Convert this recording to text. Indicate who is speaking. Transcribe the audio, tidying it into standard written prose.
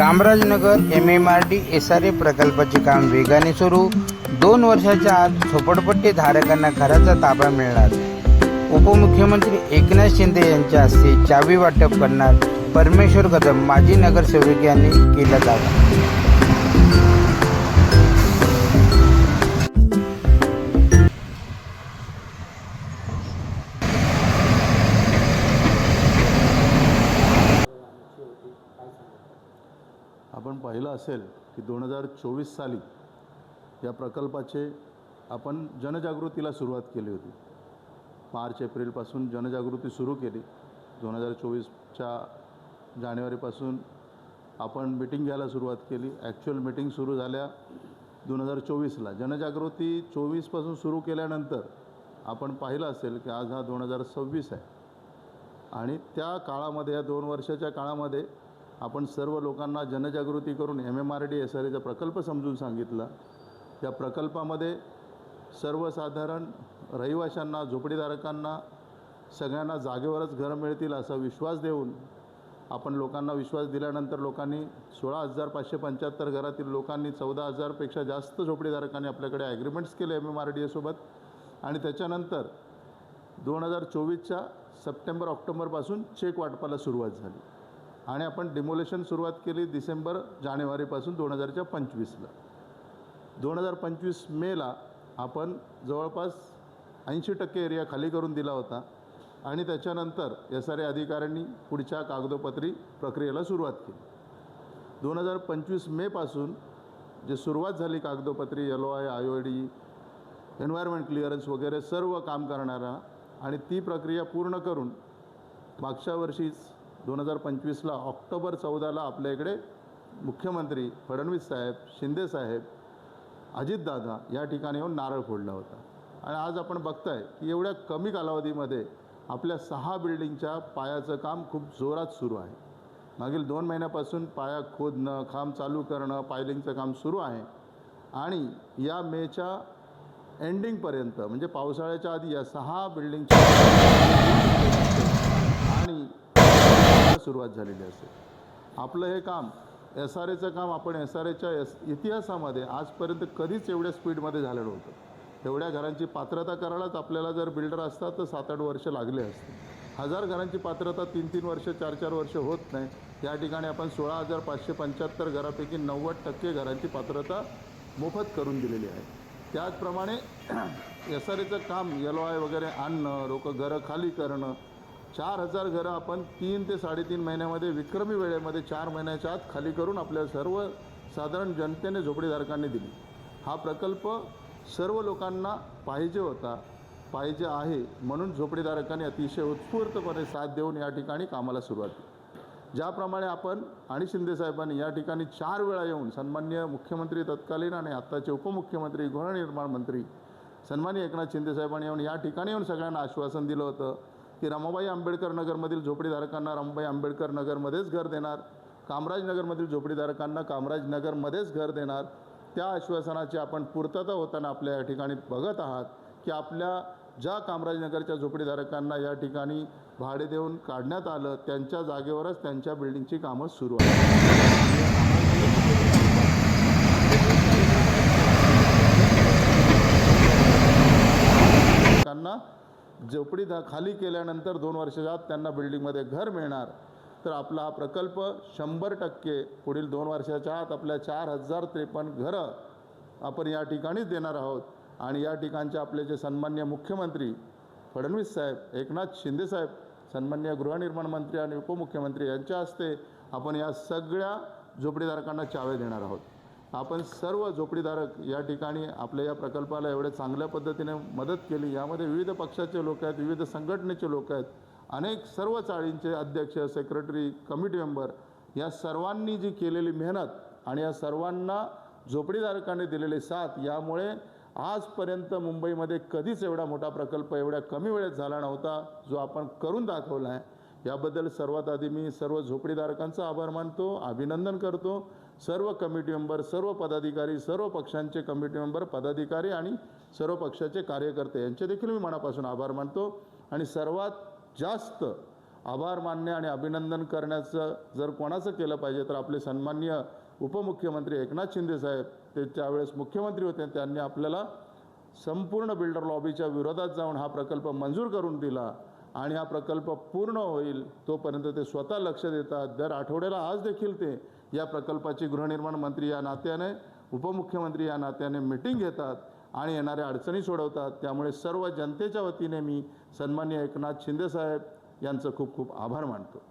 Speaker 1: कामराजनगर MMRD SRA प्रकल्पाचे काम वेगाने सुरू। 2 वर्षाच्या आत झोपडपट्टी धारकांना घराचा ताबा मिळणार। उपमुख्यमंत्री एकनाथ शिंदे यांच्या हस्ते चावी वाटप करणार परमेश्वर कदम माजी नगरसेवक यांनी केला दावा।
Speaker 2: आपण पाहिलं असेल की 2024 साली या प्रकल्पाचे आपण जनजागृतीला सुरुवात केली होती। मार्च एप्रिलपासून जनजागृती सुरू केली। 2024च्या जानेवारीपासून आपण मीटिंग घ्यायला सुरुवात केली। ॲक्च्युअल मीटिंग सुरू झाल्या 2024ला। जनजागृती 24पासून सुरू केल्यानंतर आपण पाहिलं असेल की आज हा 2026 आहे आणि त्या काळामध्ये या 2 वर्षाच्या काळामध्ये आपण सर्व लोकांना जनजागृती करून MMRD SRAचा प्रकल्प समजून सांगितला। या प्रकल्पामध्ये सर्वसाधारण रहिवाशांना, झोपडीधारकांना सगळ्यांना जागेवरच घरं मिळतील असा विश्वास देऊन आपण लोकांना विश्वास दिल्यानंतर लोकांनी 16,575 घरातील लोकांनी 14,000पेक्षा जास्त झोपडीधारकांनी आपल्याकडे ॲग्रीमेंट्स केले MMRDA सोबत। आणि त्याच्यानंतर 2024च्या सप्टेंबर ऑक्टोबरपासून चेक वाटपाला सुरुवात झाली आणि आपण डिमोलेशन सुरुवात केली डिसेंबर जानेवारीपासून 2025ला। 2025 मेला आपण जवळपास 80% एरिया खाली करून दिला होता आणि त्याच्यानंतर SRA अधिकाऱ्यांनी पुढच्या कागदोपत्री प्रक्रियेला सुरुवात केली। 2025 मेपासून जे सुरुवात झाली कागदोपत्री LOI, IOD, एन्व्हायरमेंट क्लिअरन्स वगैरे सर्व काम करणारा आणि ती प्रक्रिया पूर्ण करून मागच्या वर्षीच 2025ला ऑक्टोबर 14ला आपल्या इकडे मुख्यमंत्री फडणवीस साहेब, शिंदे साहेब, अजितदादा या ठिकाणी येऊन नारळ फोडला होता। आणि आज आपण बघताय की एवढ्या कमी कालावधीमध्ये आपल्या 6 बिल्डिंगच्या पायाचं काम खूप जोरात सुरू आहे। मागील 2 महिन्यापासून पाया खोदणं, खांब चालू करणं, पायलिंगचं काम सुरू आहे आणि या मेच्या एंडिंगपर्यंत म्हणजे पावसाळ्याच्या आधी या 6 बिल्डिंगच्या आणि सुरुवात झालेली असेल। आपलं हे काम SRAचं काम आपण SRAच्या इतिहासामध्ये आजपर्यंत कधीच एवढ्या स्पीडमध्ये झालं नव्हतं। एवढ्या घरांची पात्रता करायलाच आपल्याला जर बिल्डर असतात तर 7-8 वर्ष लागले असते। 1000 घरांची पात्रता 3-3 वर्ष 4-4 वर्ष होत नाही। या ठिकाणी आपण 16,575 घरापैकी 90% घरांची पात्रता मोफत करून दिलेली आहे। त्याचप्रमाणे SRAचं काम LOI वगैरे आणणं, घरं खाली करणं, 4000 घरं आपण 3 ते 3.5 महिन्यामध्ये विक्रमी वेळेमध्ये 4 महिन्याच्या आत खाली करून आपल्या सर्व साधारण जनतेने झोपडीधारकांनी दिली। हा प्रकल्प सर्व लोकांना पाहिजे होता, पाहिजे आहे म्हणून झोपडीधारकांनी अतिशय उत्स्फूर्तपणे साथ देऊन या ठिकाणी कामाला सुरुवात केली। ज्याप्रमाणे आपण आणि शिंदे साहेबांनी या ठिकाणी 4 वेळा येऊन सन्माननीय मुख्यमंत्री तत्कालीन आणि आत्ताचे उपमुख्यमंत्री गृहनिर्माण मंत्री सन्माननीय एकनाथ शिंदे साहेबांनी येऊन या ठिकाणी येऊन सगळ्यांना आश्वासन दिलं होतं की रमाबाई आंबेडकर नगरमधील झोपडीधारकांना रमाबाई आंबेडकर नगरमध्येच घर देणार, कामराज नगरमधील झोपडीधारकांना कामराज नगरमध्येच घर देणार। त्या आश्वासनाची आपण पूर्तता होताना आपल्या या ठिकाणी बघत आहात की आपल्या ज्या कामराजनगरच्या झोपडीधारकांना या ठिकाणी भाडे देऊन काढण्यात आलं त्यांच्या जागेवरच त्यांच्या बिल्डिंगची कामं सुरू आहेत। झोपडी खाली केल्यानंतर 2 वर्षाच्या आत त्यांना बिल्डिंगमध्ये घर मिळणार। तर आपला हा प्रकल्प 100% पुढील 2 वर्षाच्या आत आपल्या 4053 घरं आपण या ठिकाणीच देणार आहोत। आणि या ठिकाणचे आपले जे सन्माननीय मुख्यमंत्री फडणवीस साहेब, एकनाथ शिंदे साहेब, सन्माननीय गृहनिर्माण मंत्री आणि उपमुख्यमंत्री यांच्या हस्ते आपण या सगळ्या झोपडीधारकांना चावे देणार आहोत। आपण सर्व झोपडीधारक या ठिकाणी आपल्या या प्रकल्पाला एवढे चांगल्या पद्धतीने मदत केली। यामध्ये विविध पक्षाचे लोक आहेत, विविध संघटनेचे लोक आहेत, अनेक सर्व चाळींचे अध्यक्ष, सेक्रेटरी, कमिटी मेंबर या सर्वांनी जी केलेली मेहनत आणि या सर्वांना झोपडीधारकांनी दिलेली साथ यामुळे आजपर्यंत मुंबईमध्ये कधीच एवढा मोठा प्रकल्प एवढ्या कमी वेळेत झाला नव्हता जो आपण करून दाखवला आहे। याबद्दल सर्वात आधी मी सर्व झोपडीधारकांचा आभार मानतो, अभिनंदन करतो। सर्व कमिटी मेंबर, सर्व पदाधिकारी, सर्व पक्षांचे कमिटी मेंबर, पदाधिकारी आणि सर्व पक्षाचे कार्यकर्ते यांचे देखील मी मनापासून आभार मानतो। आणि सर्वात जास्त आभार मानणे आणि अभिनंदन करण्याचं जर कोणाचं केलं पाहिजे तर आपले सन्माननीय उपमुख्यमंत्री एकनाथ शिंदे साहेब, ते त्यावेळेस मुख्यमंत्री होते, त्यांनी आपल्याला संपूर्ण बिल्डर लॉबीच्या विरोधात जाऊन हा प्रकल्प मंजूर करून दिला आणि हा प्रकल्प पूर्ण होईल तोपर्यंत ते स्वतः लक्ष देतात. दर आठवड्याला आज देखील ते या प्रकल्पाची गृहनिर्माण मंत्री या नात्याने, उपमुख्यमंत्री या नात्याने मीटिंग घेतात आणि येणाऱ्या अडचणी सोडवतात. त्यामुळे सर्व जनतेच्या वतीने मी सन्माननीय एकनाथ शिंदे साहेब यांचं खूप खूप आभार मानतो.